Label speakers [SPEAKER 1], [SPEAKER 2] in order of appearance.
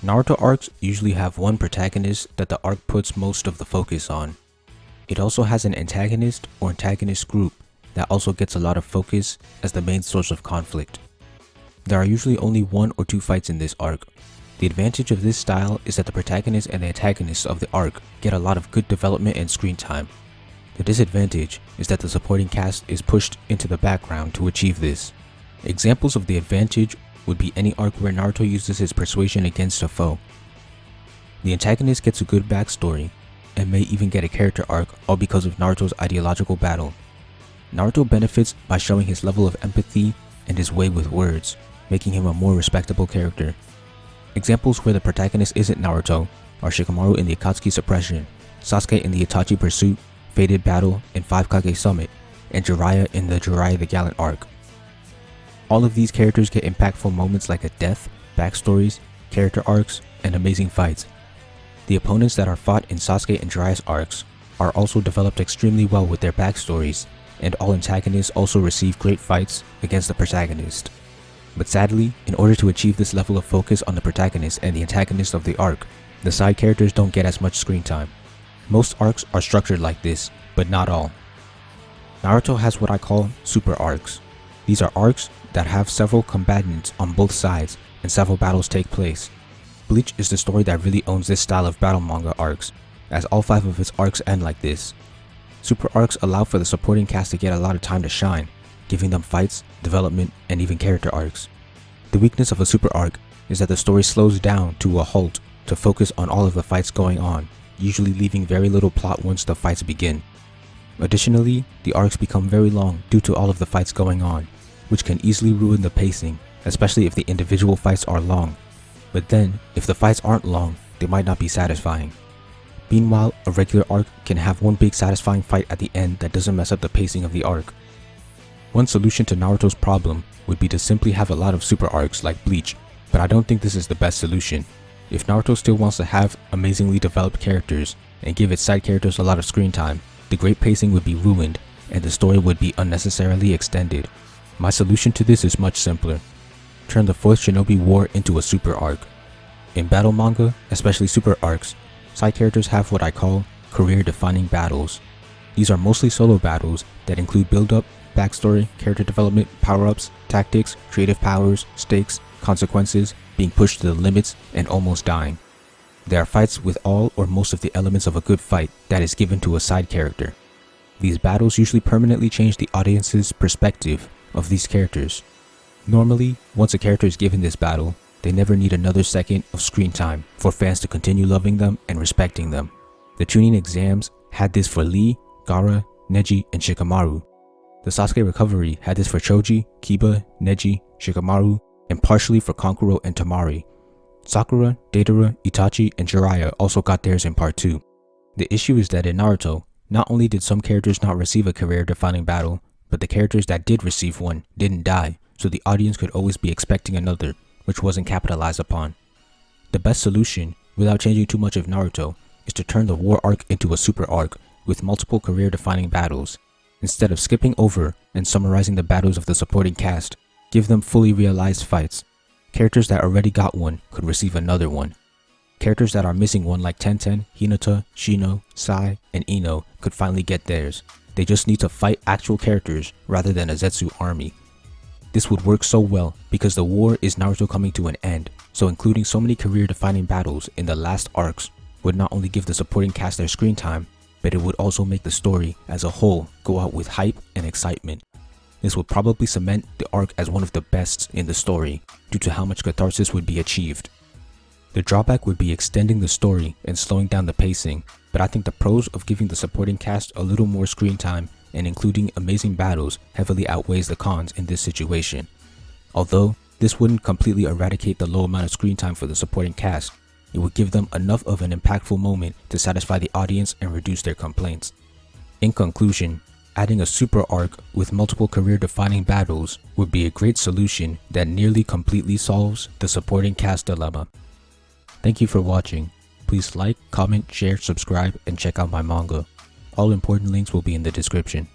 [SPEAKER 1] Naruto arcs usually have one protagonist that the arc puts most of the focus on. It also has an antagonist or antagonist group that also gets a lot of focus as the main source of conflict. There are usually only 1 or 2 fights in this arc. The advantage of this style is that the protagonist and the antagonist of the arc get a lot of good development and screen time. The disadvantage is that the supporting cast is pushed into the background to achieve this. Examples of the advantage would be any arc where Naruto uses his persuasion against a foe. The antagonist gets a good backstory, and may even get a character arc all because of Naruto's ideological battle. Naruto benefits by showing his level of empathy and his way with words, making him a more respectable character. Examples where the protagonist isn't Naruto are Shikamaru in the Akatsuki Suppression, Sasuke in the Itachi Pursuit, Fated Battle, and 5 Kage Summit, and Jiraiya in the Jiraiya the Gallant arc. All of these characters get impactful moments like a death, backstories, character arcs, and amazing fights. The opponents that are fought in Sasuke and Jiraiya's arcs are also developed extremely well with their backstories, and all antagonists also receive great fights against the protagonist. But sadly, in order to achieve this level of focus on the protagonist and the antagonist of the arc, the side characters don't get as much screen time. Most arcs are structured like this, but not all. Naruto has what I call super arcs. These are arcs that have several combatants on both sides and several battles take place. Bleach is the story that really owns this style of battle manga arcs, as all 5 of its arcs end like this. Super arcs allow for the supporting cast to get a lot of time to shine, giving them fights, development, and even character arcs. The weakness of a super arc is that the story slows down to a halt to focus on all of the fights going on, usually leaving very little plot once the fights begin. Additionally, the arcs become very long due to all of the fights going on, which can easily ruin the pacing, especially if the individual fights are long. But then, if the fights aren't long, they might not be satisfying. Meanwhile, a regular arc can have one big satisfying fight at the end that doesn't mess up the pacing of the arc. One solution to Naruto's problem would be to simply have a lot of super arcs like Bleach, but I don't think this is the best solution. If Naruto still wants to have amazingly developed characters and give its side characters a lot of screen time, the great pacing would be ruined and the story would be unnecessarily extended. My solution to this is much simpler. Turn the 4th Shinobi War into a super arc. In battle manga, especially super arcs, side characters have what I call career-defining battles. These are mostly solo battles that include build-up, backstory, character development, power-ups, tactics, creative powers, stakes, consequences, being pushed to the limits, and almost dying. There are fights with all or most of the elements of a good fight that is given to a side character. These battles usually permanently change the audience's perspective of these characters. Normally, once a character is given this battle, they never need another second of screen time for fans to continue loving them and respecting them. The Chunin exams had this for Lee, Gaara, Neji, and Shikamaru. The Sasuke recovery had this for Choji, Kiba, Neji, Shikamaru, and partially for Kankuro and Tamari. Sakura, Deidara, Itachi, and Jiraiya also got theirs in part 2. The issue is that in Naruto, not only did some characters not receive a career-defining battle, but the characters that did receive one didn't die, so the audience could always be expecting another, which wasn't capitalized upon. The best solution, without changing too much of Naruto, is to turn the war arc into a super arc with multiple career-defining battles. Instead of skipping over and summarizing the battles of the supporting cast, give them fully realized fights. Characters that already got one could receive another one. Characters that are missing one like Tenten, Hinata, Shino, Sai, and Ino could finally get theirs. They just need to fight actual characters rather than a Zetsu army. This would work so well because the war is Naruto coming to an end, so including so many career-defining battles in the last arcs would not only give the supporting cast their screen time, but it would also make the story as a whole go out with hype and excitement. This would probably cement the arc as one of the best in the story due to how much catharsis would be achieved. The drawback would be extending the story and slowing down the pacing, but I think the pros of giving the supporting cast a little more screen time and including amazing battles heavily outweighs the cons in this situation. Although this wouldn't completely eradicate the low amount of screen time for the supporting cast, it would give them enough of an impactful moment to satisfy the audience and reduce their complaints. In conclusion, adding a super arc with multiple career-defining battles would be a great solution that nearly completely solves the supporting cast dilemma. Thank you for watching. Please like, comment, share, subscribe, and check out my manga. All important links will be in the description.